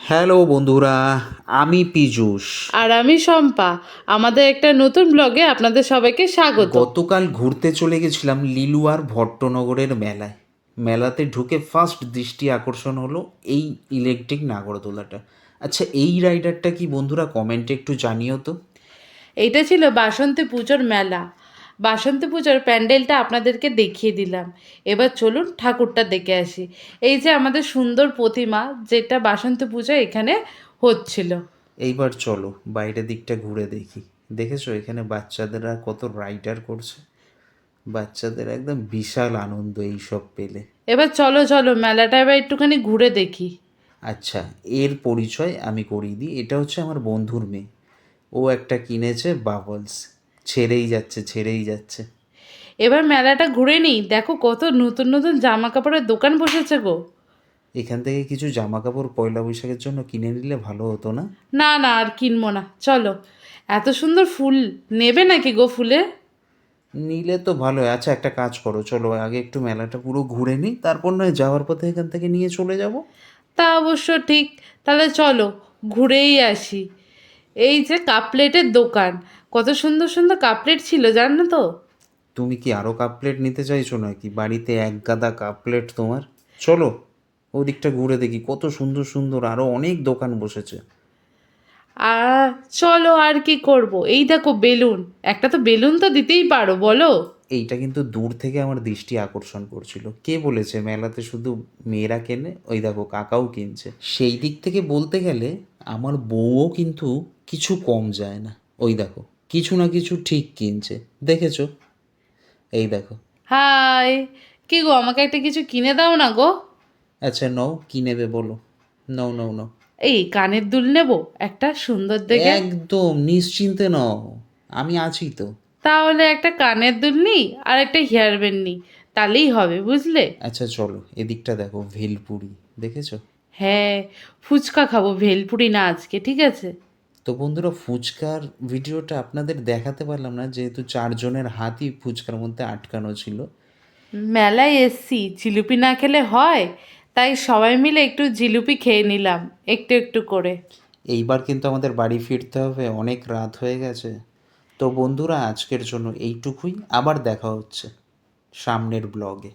Hello বন্ধুরা, আমি পীযূষ। আর আমি শম্পা। আমাদের একটা নতুন ব্লগে আপনাদের সবাইকে স্বাগত। গতকাল ঘুরতে চলে গেছিলাম লিলুয়ার ভট্টনগরের মেলায়। মেলাতে ঢুকে ফার্স্ট দৃষ্টি আকর্ষণ হলো এই ইলেকট্রিক নাগরদোলাটা। আচ্ছা, এই রাইডারটা কি বন্ধুরা কমেন্টে একটু জানিও তো। এইটা ছিল বাসন্তী পুজোর মেলা। বাসন্তী পুজোর প্যান্ডেলটা আপনাদেরকে দেখিয়ে দিলাম। এবার চলুন ঠাকুরটা দেখে আসি। এই যে আমাদের সুন্দর প্রতিমা, যেটা বাসন্তী পুজো এখানে হচ্ছিল। এইবার চলো বাইরের দিকটা ঘুরে দেখি। দেখেছো এখানে বাচ্চাদেরা কত রাইডার করছে। বাচ্চাদের একদম বিশাল আনন্দ এই সব পেলে। এবার চলো চলো মেলাটা এবার একটুখানি ঘুরে দেখি। আচ্ছা, এর পরিচয় আমি করিয়ে দিই। এটা হচ্ছে আমার বন্ধুর মেয়ে। ও একটা কিনেছে বাবলস। ছেড়েই যাচ্ছে, ছেড়েই যাচ্ছে। এবার মেলাটা ঘুরে নিই। দেখো কত নতুন নতুন জামা কাপড়ের দোকান বসেছে গো। এখান থেকে কিছু জামা কাপড় পয়লা বৈশাখের জন্য কিনে নিলে ভালো হতো না? না না, আর কিনবো না, চলো। এত সুন্দর ফুল নেবে নাকি গো ফুলে? নিলে তো ভালো হয়। আচ্ছা, একটা কাজ করো, চলো আগে একটু মেলাটা পুরো ঘুরে নিই, তারপর নয় যাওয়ার পথে এখান থেকে নিয়ে চলে যাব। তা অবশ্য ঠিক। তাহলে চলো ঘুরেই আসি। এই যে কাপ প্লেটের দোকান, কত সুন্দর সুন্দর কাপ প্লেট ছিল জানো তো। তুমি কি আরও কাপ প্লেট নিতে চাইছো নাকি? বাড়িতে এক গাদা কাপ প্লেট তোমার। চলো ওদিকটা ঘুরে দেখি, কত সুন্দর সুন্দর আরও অনেক দোকান বসেছে। আর চলো, আর কি করব। এই দেখো বেলুন, একটা তো বেলুন তো দিতেই পারো, বলো। এইটা কিন্তু দূর থেকে আমার দৃষ্টি আকর্ষণ করছিল। কে বলেছে মেলাতে শুধু মেয়েরা কেনে? ওই দেখো কাকাও কিনছে। সেই দিক থেকে বলতে গেলে আমার বউও কিন্তু কিছু কম যায় না। ওই দেখো কিছু না কিছু ঠিক কিনছে, দেখেছো? এই দেখো। হাই, কি গো, আমাকে একটা কিছু কিনে দাও না গো। আচ্ছা নাও, কি নেবে বলো। নাও নাও নাও। এই কানের দুল নেব একটা সুন্দর দেখে। একদম নিশ্চিন্তে নাও, আমি আছি তো। তাহলে একটা কানের দুল নিই আর একটা হেয়ার ব্যান্ড নিই, তাহলেই হবে, বুঝলে। আচ্ছা চলো এদিকটা দেখো, ভেলপুরি দেখেছো? হ্যাঁ, ফুচকা খাবো, ভেলপুরি না আজকে, ঠিক আছে। তো বন্ধুরা, ফুচকার ভিডিওটা আপনাদের দেখাতে পারলাম না, যেহেতু চারজনের হাতই ফুচকার মধ্যে আটকানো ছিল। মেলায় এসছি, জিলিপি না খেলে হয়, তাই সবাই মিলে একটু জিলিপি খেয়ে নিলাম, একটু একটু করে। এইবার কিন্তু আমাদের বাড়ি ফিরতে হবে, অনেক রাত হয়ে গেছে। তো বন্ধুরা, আজকের জন্য এইটুকুই। আবার দেখা হচ্ছে সামনের ব্লগে।